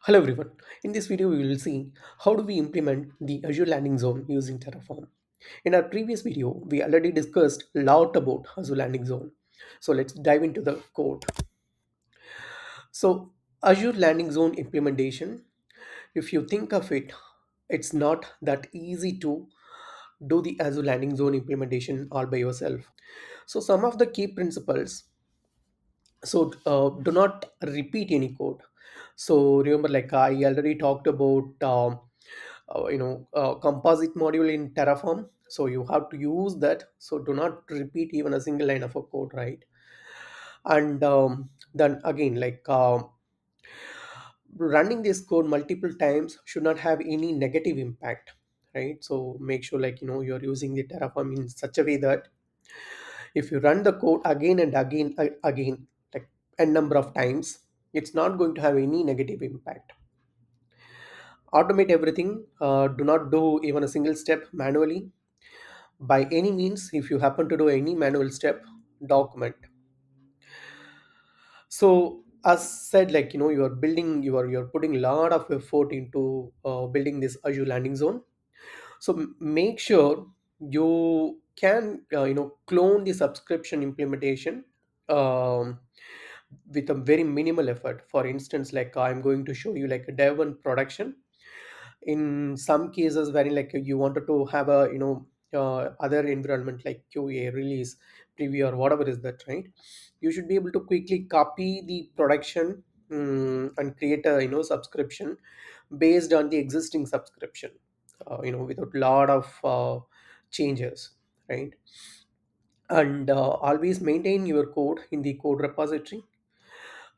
Hello everyone. In this video, we will see how do we implement the Azure Landing Zone using Terraform. In our previous video, we already discussed a lot about Azure Landing Zone. So let's dive into the code. So Azure Landing Zone implementation, if you think of it, it's not that easy to do the Azure Landing Zone implementation all by yourself. So some of the key principles. So do not repeat any code. So remember, like I already talked about, composite module in Terraform. So you have to use that. So do not repeat even a single line of a code, right? And then again, running this code multiple times should not have any negative impact, right? So make sure, you're using the Terraform in such a way that if you run the code again and again, like a number of times, it's not going to have any negative impact. Automate everything. Do not do even a single step manually. By any means, if you happen to do any manual step, document. So as said, you're building, you're putting a lot of effort into building this Azure Landing Zone. So make sure you can clone the subscription implementation um, with a very minimal effort. For instance, like I'm going to show you like a dev and production. In some cases wherein like you wanted to have a other environment like QA release preview or whatever is that, right? You should be able to quickly copy the production, and create a subscription based on the existing subscription, without lot of changes, right? And always maintain your code in the code repository.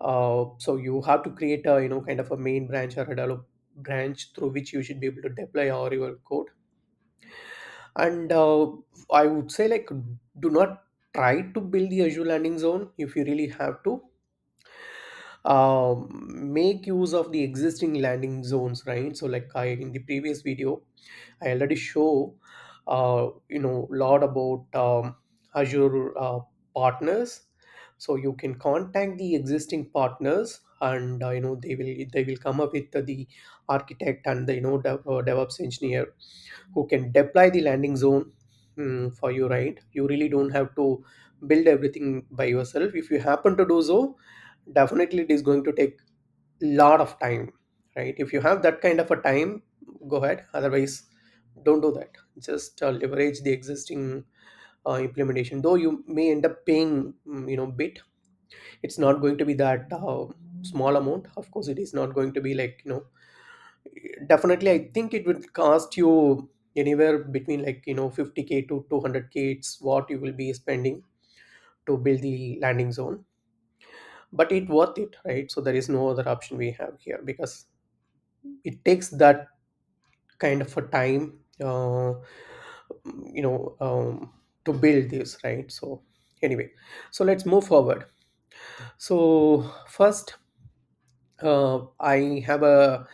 So you have to create a kind of a main branch or a develop branch through which you should be able to deploy all your code. And I would say, like, do not try to build the Azure Landing Zone. If you really have to, make use of the existing landing zones, right? So like I in the previous video I already show lot about Azure partners. So you can contact the existing partners, and they will come up with the architect and the DevOps engineer who can deploy the landing zone, for you, right? You really don't have to build everything by yourself. If you happen to do so, definitely it is going to take lot of time, right? If you have that kind of a time, go ahead. Otherwise, don't do that. Just leverage the existing implementation, though you may end up paying bit. It's not going to be that small amount. Of course it is not going to be like, definitely I think it would cost you anywhere between 50K to 200K. It's what you will be spending to build the landing zone, but it worth it, right? So there is no other option we have here, because it takes that kind of a time, to build this, right? So anyway, so let's move forward. So first, I have a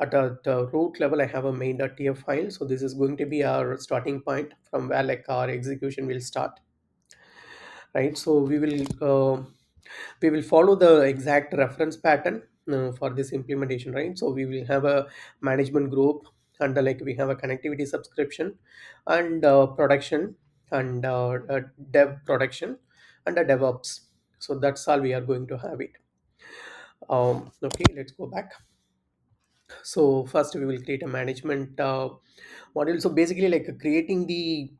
at the root level, I have a main.tf file. So this is going to be our starting point from where like our execution will start, right? So we will follow the exact reference pattern for this implementation, right? So we will have a management group, and like we have a connectivity subscription, and production, and dev production, and a DevOps. So that's all we are going to have it. Okay, let's go back. So first we will create a management module. So basically, like creating the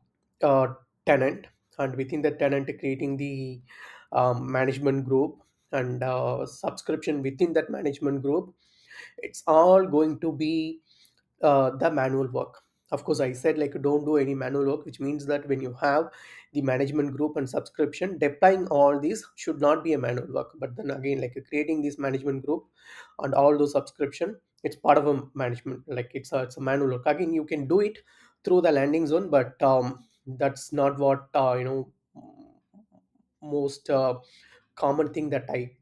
uh, tenant, and within the tenant creating the management group, and subscription within that management group. It's all going to be the manual work. Of course, I said like don't do any manual work, which means that when you have the management group and subscription, deploying all these should not be a manual work. But then again, like creating this management group and all those subscription, it's part of a management, like it's a manual work. Again, you can do it through the landing zone, but that's not what most common thing that I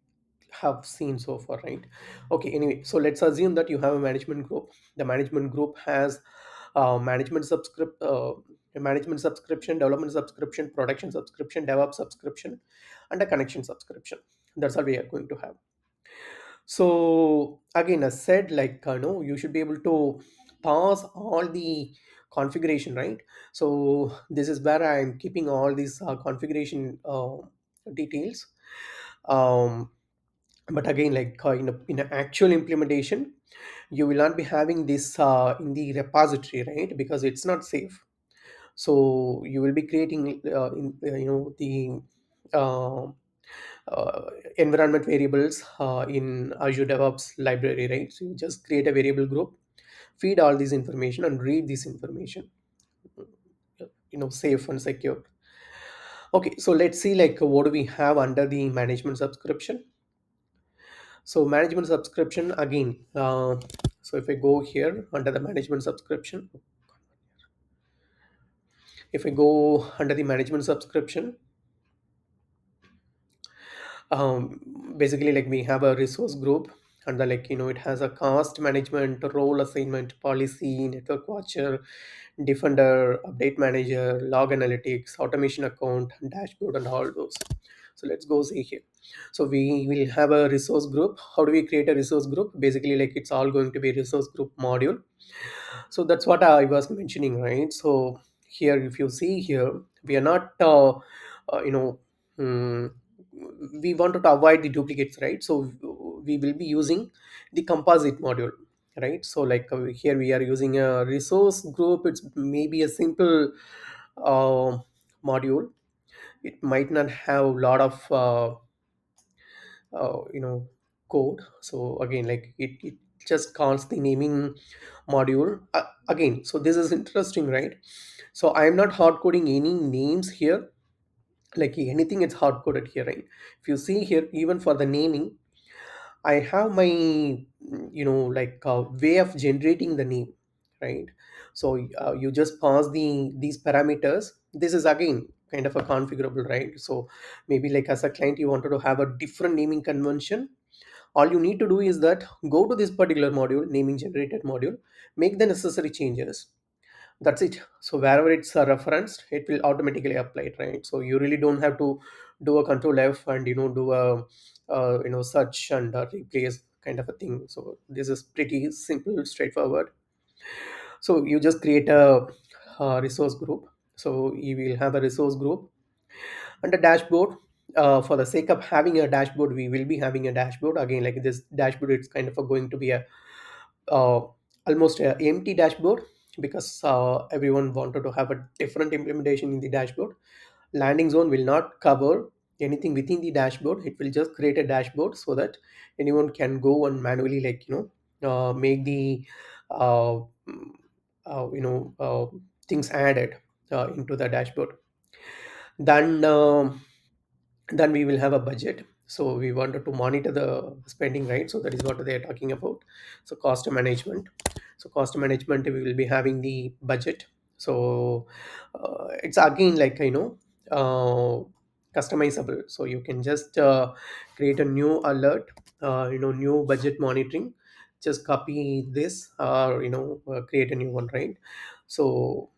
have seen so far, right? Okay, anyway, so let's assume that you have a management group. The management group has a management subscription, development subscription, production subscription, DevOps subscription, and a connection subscription. That's all we are going to have. So again, as said, like no, you should be able to pass all the configuration, right? So this is where I'm keeping all these configuration details. Um, but again, like in an actual implementation, you will not be having this in the repository, right? Because it's not safe. So you will be creating the uh, environment variables in Azure DevOps library, right? So you just create a variable group, feed all this information, and read this information, safe and secure. Okay, so let's see like what do we have under the management subscription. So management subscription again. So if I go here under the management subscription, if I go under the management subscription, basically like we have a resource group, and the like it has a cost management, role assignment, policy, network watcher, defender, update manager, log analytics, automation account, dashboard, and all those. So let's go see here. So we will have a resource group. How do we create a resource group? Basically like it's all going to be resource group module. So that's what I was mentioning, right? So here, if you see here, we are not, you know, mm, we wanted to avoid the duplicates, right? So we will be using the composite module, right? So like here we are using a resource group. It's maybe a simple uh, module. It might not have a lot of code. So again, like it just calls the naming module again. So this is interesting, right? So I am not hard coding any names here, like anything it's hard coded here, right? If you see here, even for the naming, I have my like way of generating the name, right? So you just pass these parameters. This is again kind of a configurable, right? So maybe like as a client you wanted to have a different naming convention. All you need to do is that go to this particular module, naming generated module, make the necessary changes. That's it. So wherever it's referenced, it will automatically apply it, right? So you really don't have to do a control F and do a search and replace kind of a thing. So this is pretty simple, straightforward. So you just create a resource group. So you will have a resource group and a dashboard. For the sake of having a dashboard, we will be having a dashboard again. Like this dashboard, it's kind of going to be a uh, almost a empty dashboard, because everyone wanted to have a different implementation in the dashboard. Landing zone will not cover anything within the dashboard. It will just create a dashboard so that anyone can go and manually make the uh, mm, things added into the dashboard. Then um then we will have a budget. So we wanted to monitor the spending, right? So that is what they are talking about. So cost management. So cost management, we will be having the budget. So it's again like customizable. So you can just create a new alert, new budget monitoring. Just copy this or create a new one, right? So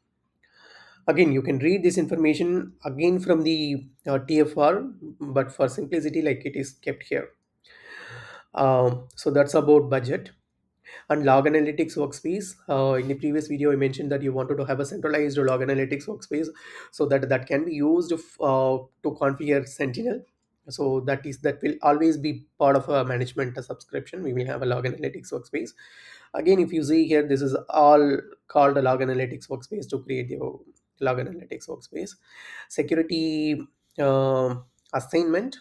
again, you can read this information again from the TFR, but for simplicity, like it is kept here. So that's about budget and log analytics workspace. In the previous video, I mentioned that you wanted to have a centralized log analytics workspace, so that can be used to configure Sentinel. So that will always be part of a management subscription. We will have a log analytics workspace. Again, if you see here, this is all called a log analytics workspace to create the log analytics workspace. Security assignment.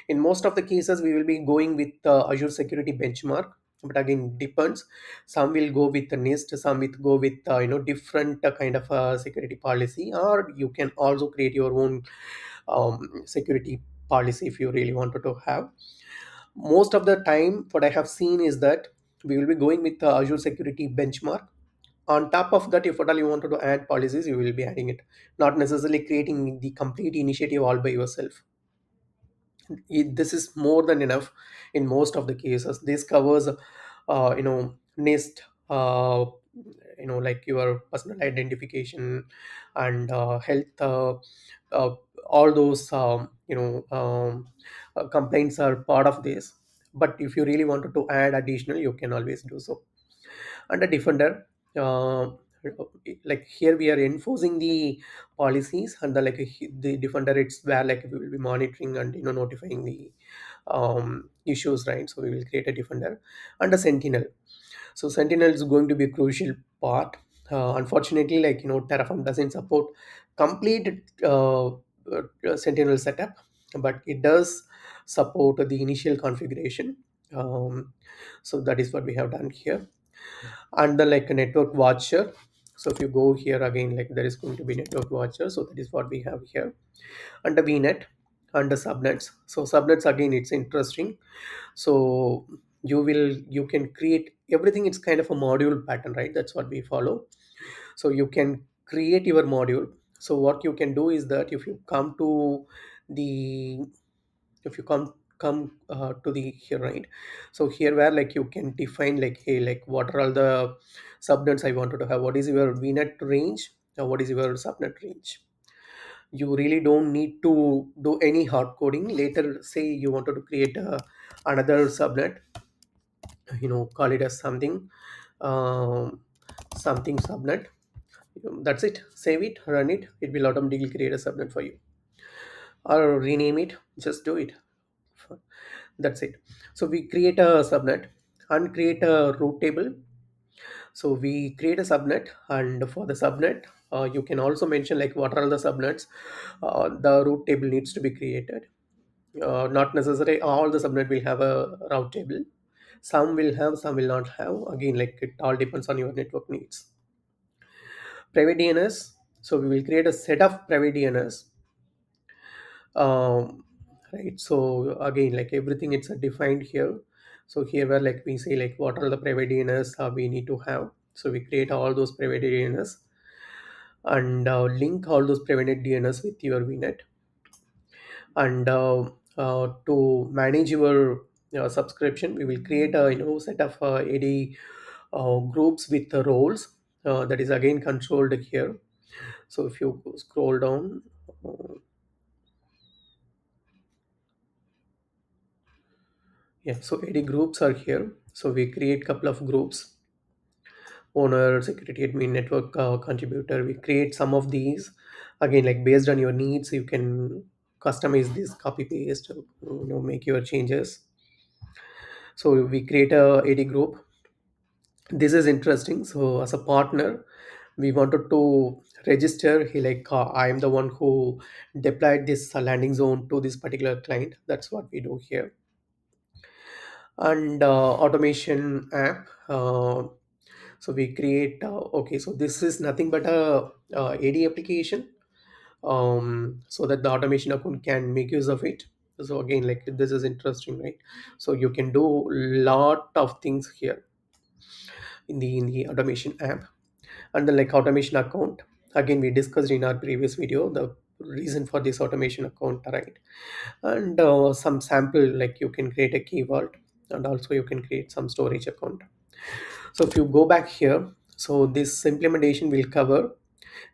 In most of the cases, we will be going with Azure Security Benchmark, but again depends. Some will go with the NIST, some will go with different kind of security policy, or you can also create your own security policy if you really wanted to have. Most of the time what I have seen is that we will be going with the Azure Security Benchmark. On top of that, if at all you wanted to add policies, you will be adding it, not necessarily creating the complete initiative all by yourself. This is more than enough in most of the cases. This covers NIST, like your personal identification and health, uh, all those complaints are part of this. but if you really wanted to add additional, you can always do so. Under defender, uh, like here we are enforcing the policies, and the defender, it's where like we will be monitoring and notifying the issues, right? So we will create a defender. Under sentinel, so sentinel is going to be a crucial part. Unfortunately, Terraform doesn't support complete sentinel setup, but it does support the initial configuration. um, so that is what we have done here. And then like a network watcher, so if you go here again, like there is going to be network watcher, so that is what we have here. Under vnet, under subnets, so subnets again, it's interesting. So you can create everything, it's kind of a module pattern, right? That's what we follow. So you can create your module. So what you can do is that if you come to the if you come to the here, right? So here where like you can define like, hey, like what are all the subnets I wanted to have, what is your vnet range, what is your subnet range. You really don't need to do any hard coding. Later, say you wanted to create another subnet, call it as um, something subnet. That's it. Save it, run it, it will automatically create a subnet for you, or rename it, just do it. That's it. So we create a subnet and create a root table. So we create a subnet, and for the subnet, you can also mention like what are the subnets. The root table needs to be created. Not necessary all the subnet will have a route table. Some will have, some will not have. Again, like it all depends on your network needs. Private DNS. So we will create a set of private DNS. um, right, so again, like everything, it's defined here. So here where like we say like what are the private DNS we need to have. So we create all those private DNS, and link all those private DNS with your VNet. And to manage your subscription, we will create a set of ad groups with the roles, that is again controlled here. So if you scroll down, uh, yeah, so ad groups are here. So we create couple of groups: owner, security admin, network contributor. We create some of these. Again, like based on your needs, you can customize this, copy paste, make your changes. So we create a ad group. This is interesting. So as a partner, we wanted to register, he like I am the one who deployed this landing zone to this particular client. That's what we do here. And automation app, so we create okay, so this is nothing but a ad application, so that the automation account can make use of it. So again, like this is interesting, right? So you can do lot of things here in the automation app. And then like automation account, again we discussed in our previous video the reason for this automation account, right? And some sample, like you can create a key vault, and also you can create some storage account. So if you go back here, so this implementation will cover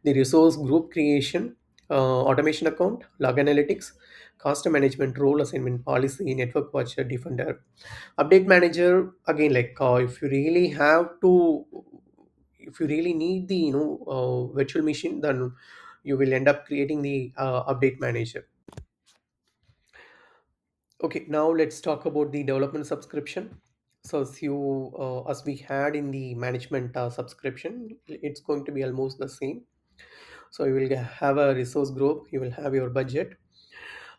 the resource group creation, automation account, log analytics, cost management, role assignment policy, network watcher, defender, update manager. Again, like if you really need the virtual machine, then you will end up creating the update manager. Okay, now let's talk about the development subscription. So as we had in the management subscription, it's going to be almost the same. So you will have a resource group, you will have your budget.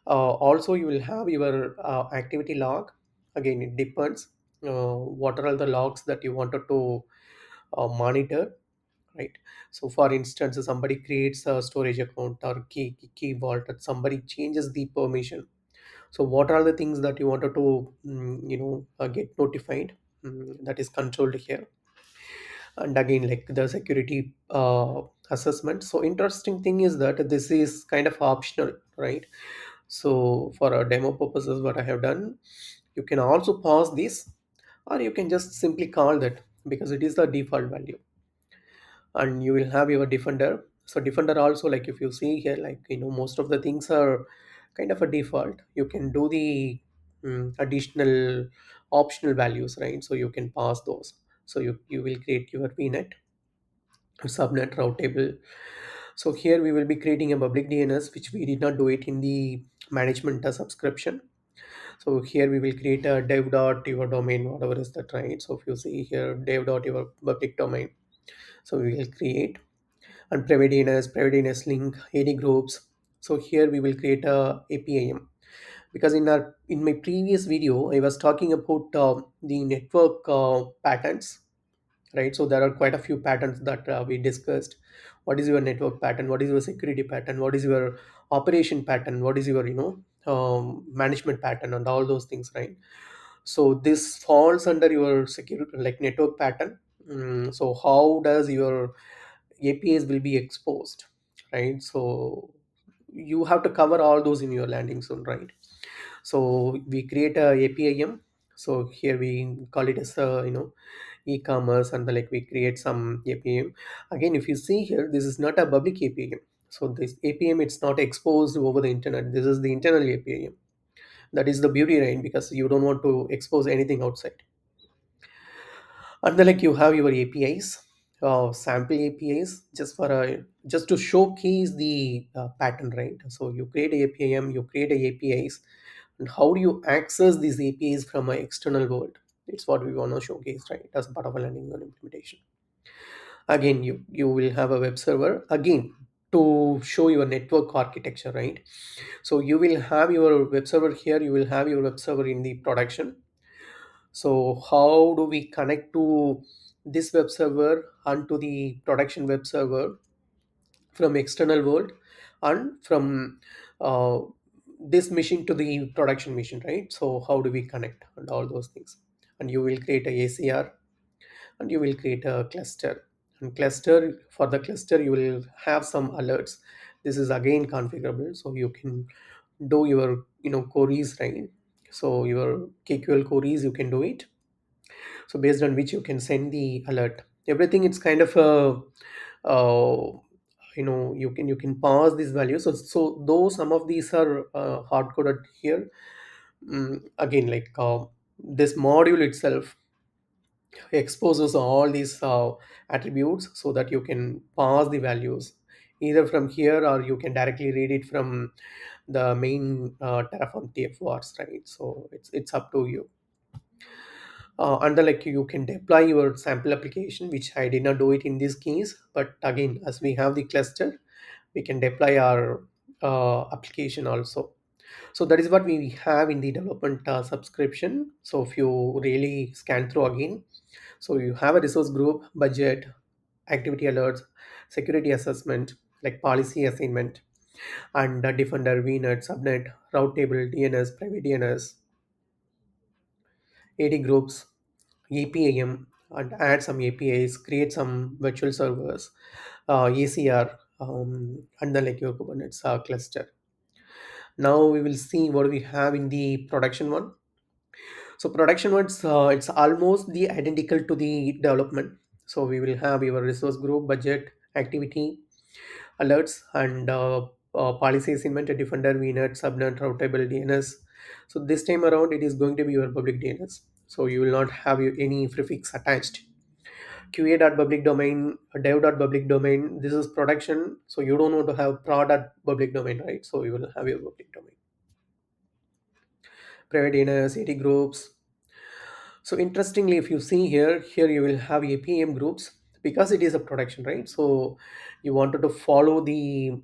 Also, you will have your activity log. Again, it depends. What are all the logs that you wanted to monitor, right? So, for instance, somebody creates a storage account or key vault, and somebody changes the permission. So, what are the things that you wanted to, get notified? That is controlled here. And again, like the security assessment. So, interesting thing is that this is kind of optional, right? So for our demo purposes, what I have done, you can also pause this, or you can just simply call that, because it is the default value. And you will have your defender. So defender also, like if you see here, like most of the things are kind of a default. You can do the additional optional values, right? So you can pass those. So you will create your vnet, subnet, route table. So here we will be creating a public DNS, which we did not do it in the management subscription. So here we will create a dev dot your domain, whatever is that, right? So if you see here dev dot your public domain, so we will create, and private DNS link, AD groups. So here we will create a APIM, because in my previous video I was talking about the network patterns, right? So there are quite a few patterns that we discussed. What is your network pattern? What is your security pattern? What is your operation pattern? What is your management pattern, and all those things, right? So this falls under your security, like network pattern. So how does your APIs will be exposed, right? So you have to cover all those in your landing zone, right? So we create a APIM. So here we call it as e-commerce, and like we create some APIM. Again, if you see here, this is not a public APIM. So this APIM, it's not exposed over the internet. This is the internal APIM. That is the beauty, right? Because you don't want to expose anything outside. And then like you have your APIs, sample APIs, just to showcase the pattern, right? So you create a APIM, you create a APIs, and how do you access these APIs from an external world? It's what we want to showcase, right? As part of a landing zone implementation. Again, you will have a web server again to show your network architecture, right? So you will have your web server here. You will have your web server in the production. So how do we connect to this web server and to the production web server from external world, and from uh, this machine to the production machine, right? So how do we connect and all those things? And you will create a ACR, and you will create a cluster. And cluster, for the cluster you will have some alerts. This is again configurable, so you can do your queries, right? So your KQL queries, you can do it, so based on which you can send the alert. Everything, it's kind of a you can pass these values. So though some of these are hard coded here, again, like this module itself exposes all these attributes, so that you can pass the values either from here, or you can directly read it from the main Terraform TFVars, right? So it's up to you. And then like you can deploy your sample application, which I did not do it in this case, but again, as we have the cluster, we can deploy our application also. So that is what we have in the development subscription. So if you really scan through again, so you have a resource group, budget, activity alerts, security assessment, like policy assignment, and defender, vnet, subnet, route table, DNS, private DNS, AD groups, APIM, and add some APIs, create some virtual servers, ACR, and then like your Kubernetes cluster. Now we will see what we have in the production one. So production one, it's almost the identical to the development. So we will have your resource group, budget, activity, alerts, and policy assignment, defender, vnet, subnet, route table, DNS. So this time around, it is going to be your public DNS. So you will not have any prefix attached. QA.public domain, dev.public domain. This is production, so you don't want to have prod.public domain, right? So you will have your public domain. Private DNS, AT groups. So interestingly, if you see here you will have APM groups, because it is a production, right? So you wanted to follow the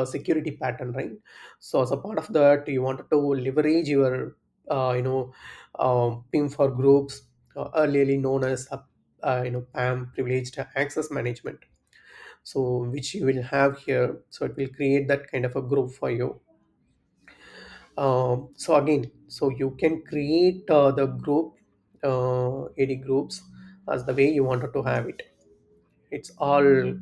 security pattern, right? So as a part of that, you wanted to leverage your PIM for groups, earlier known as PAM, privileged access management. So which you will have here. So it will create that kind of a group for you. So again, so you can create the group, AD groups, as the way you wanted to have it. It's all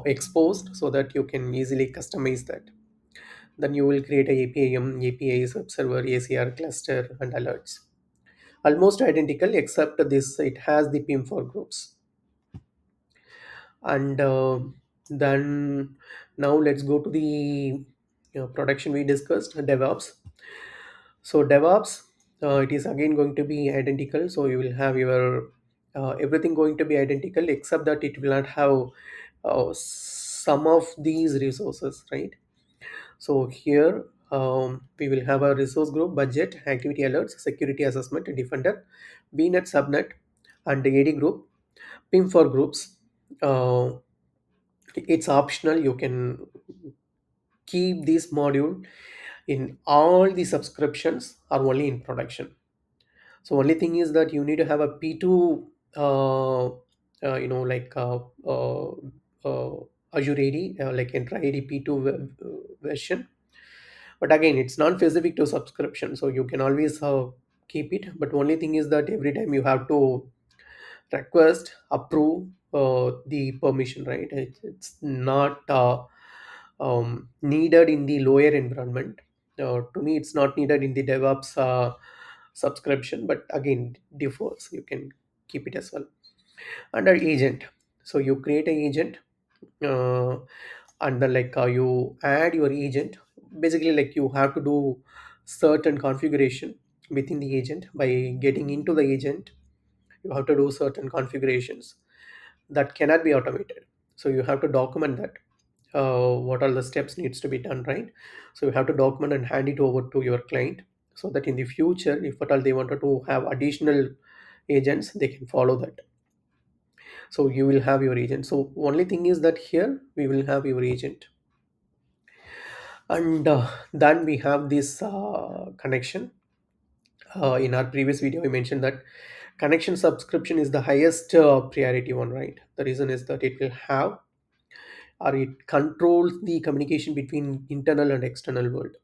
exposed, so that you can easily customize that. Then you will create a APIM, APIs, web server, ACR cluster, and alerts. Almost identical, except this it has the PIM for groups. And then now let's go to the production we discussed, DevOps. So DevOps, it is again going to be identical. So you will have your everything going to be identical, except that it will not have some of these resources, right? So here we will have a resource group, budget, activity alerts, security assessment, defender, VNet, subnet, and the AD group, PIM for groups. Uh, it's optional. You can keep this module in all the subscriptions or only in production. So only thing is that you need to have a P2, like uh, Azure AD, like Entra AD P2 version. But again, it's not specific to subscription, so you can always keep it. But only thing is that every time you have to request, approve the permission, right? It's not needed in the lower environment. To me, it's not needed in the DevOps subscription, but again, differs. You can keep it as well. Under agent, so you create an agent, uh, and then like you add your agent. Basically, like you have to do certain configuration within the agent. By getting into the agent, you have to do certain configurations that cannot be automated. So you have to document that, what all the steps needs to be done, right? So you have to document and hand it over to your client, so that in the future, if at all they wanted to have additional agents, they can follow that. So you will have your agent. So only thing is that here we will have your agent, and then we have this connection. In our previous video, I mentioned that connection subscription is the highest priority one, right? The reason is that it will have, or it controls the communication between internal and external world.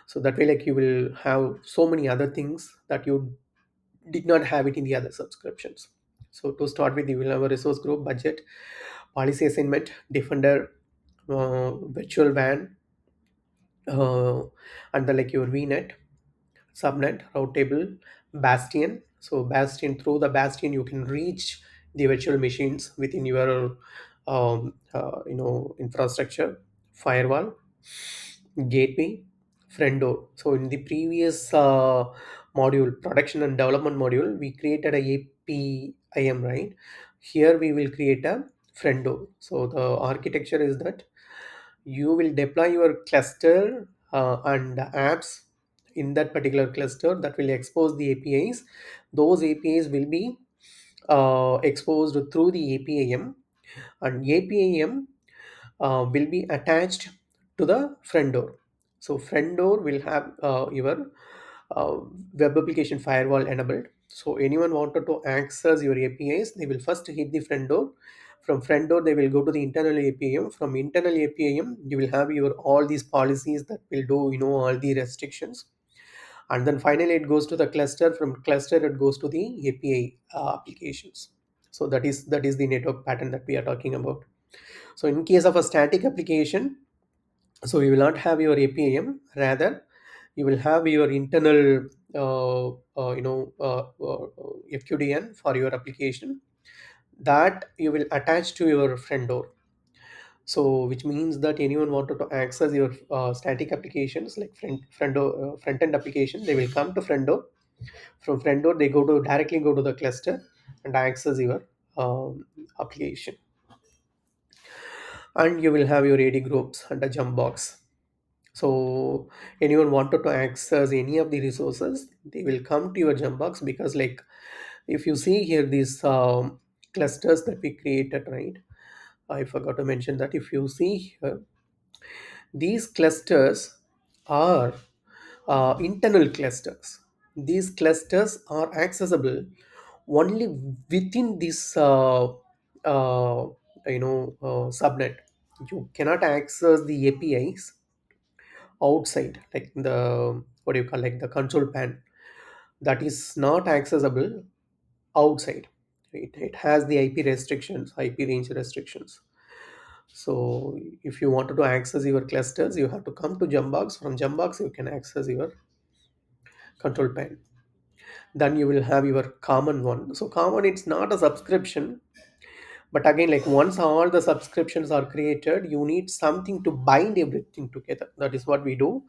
So that way, like you will have so many other things that you did not have it in the other subscriptions. So to start with, you will have a resource group, budget, policy assignment, defender, virtual van, uh, and the like your VNet, subnet, route table, bastion. So bastion, through the bastion you can reach the virtual machines within your infrastructure, firewall, gateway, front door. So in the previous module, production and development module, we created a APIM, right? Here we will create a front door. So the architecture is that you will deploy your cluster and apps in that particular cluster that will expose the APIs. Those APIs will be exposed through the APIM, and APIM will be attached to the front door. So front door will have your uh, web application firewall enabled. So anyone wanted to access your APIs, they will first hit the front door. From front door, they will go to the internal APIM. From internal APIM, you will have your all these policies that will do all the restrictions, and then finally it goes to the cluster. From cluster, it goes to the API applications. So that is the network pattern that we are talking about. So in case of a static application, so you will not have your APIM, rather you will have your internal FQDN for your application that you will attach to your front door. So which means that anyone wanted to access your static applications like front door, front end application, they will come to front door. From front door, they directly go to the cluster and access your application. And you will have your AD groups and a jump box. So anyone wanted to access any of the resources, they will come to your jump box, because like if you see here these clusters that we created, right? I forgot to mention that if you see here, these clusters are internal clusters. These clusters are accessible only within this subnet. You cannot access the APIs outside, like the what do you call, like the control pan. That is not accessible outside. It has the IP restrictions, IP range restrictions. So if you wanted to access your clusters, you have to come to Jumpbox. From Jumpbox, you can access your control pane. Then you will have your common one. So common, it's not a subscription, but again, like once all the subscriptions are created, you need something to bind everything together. That is what we do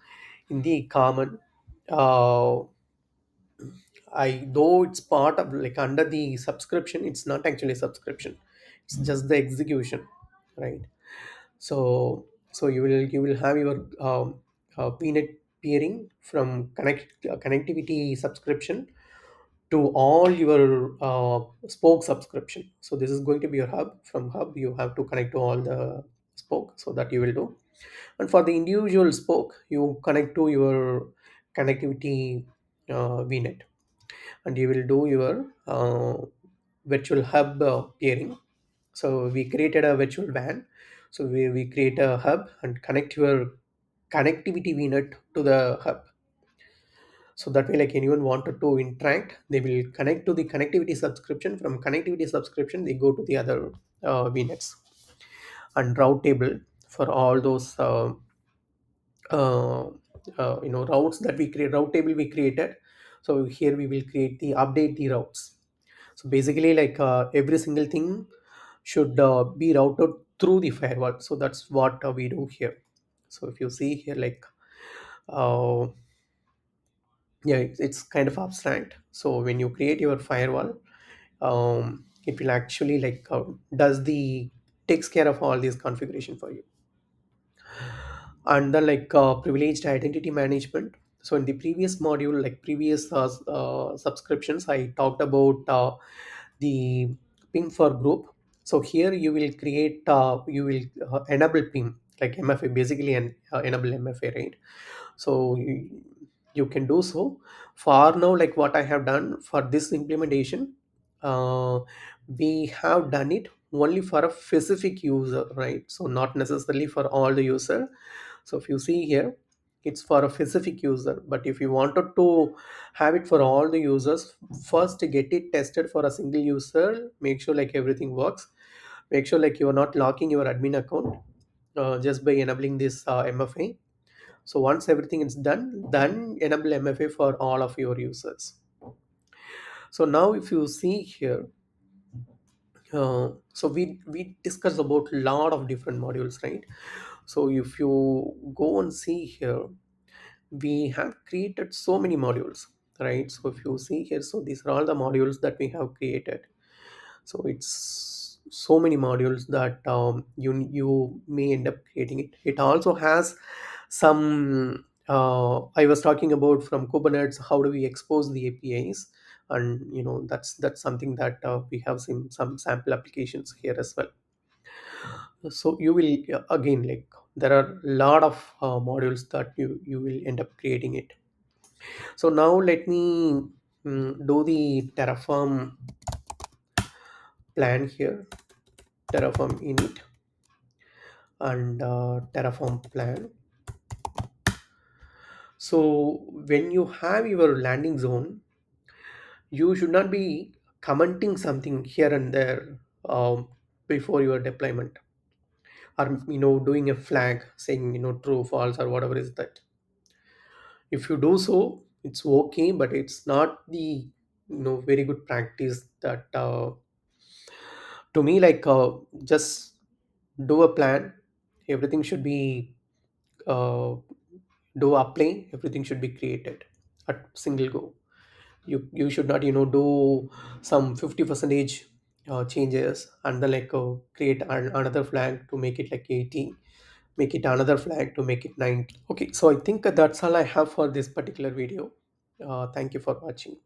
in the common. uh, I though it's part of like under the subscription, it's not actually a subscription. It's just the execution, right? So you will have your peanut peering from connectivity subscription to all your spoke subscription. So this is going to be your hub. From hub, you have to connect to all the spoke. So that you will do. And for the individual spoke, you connect to your connectivity VNet, and you will do your virtual hub peering. So we created a virtual WAN. So we create a hub and connect your connectivity VNet to the hub. So that way, like anyone wanted to interact, they will connect to the connectivity subscription. From connectivity subscription, they go to the other VNets and route table for all those uh, routes that we create. Route table we created. So here we will create the update the routes. So basically, like every single thing should be routed through the firewall. So that's what we do here. So if you see here, like uh, yeah, it's kind of abstract. So when you create your firewall, it will actually like does the takes care of all this configuration for you. And then like privileged identity management. So in the previous module, like previous subscriptions, I talked about the ping for group. So here you will create you will enable ping like MFA, basically, and enable MFA, right? So you can do so. For now, like what I have done for this implementation, uh, we have done it only for a specific user, right? So not necessarily for all the user. So if you see here, it's for a specific user. But if you wanted to have it for all the users, first get it tested for a single user. Make sure like everything works. Make sure like you are not locking your admin account just by enabling this MFA. So once everything is done, then enable MFA for all of your users. So now if you see here, so we discussed about a lot of different modules, right? So if you go and see here, we have created so many modules, right? So if you see here, so these are all the modules that we have created. So it's so many modules that you may end up creating it. It also has some I was talking about from Kubernetes, how do we expose the APIs, and that's something that we have some sample applications here as well. So you will again, like there are a lot of modules that you will end up creating it. So now let me do the Terraform plan here. Terraform init and Terraform plan. So when you have your landing zone, you should not be commenting something here and there before your deployment, or doing a flag saying true, false, or whatever is that. If you do so, it's okay, but it's not the very good practice that to me, like just do a plan. Everything should be uh, do apply. Everything should be created at single go. You should not do some 50 percentage changes, and then like create another flag to make it like 80, make it another flag to make it 90. Okay, so I think that's all I have for this particular video. Thank you for watching.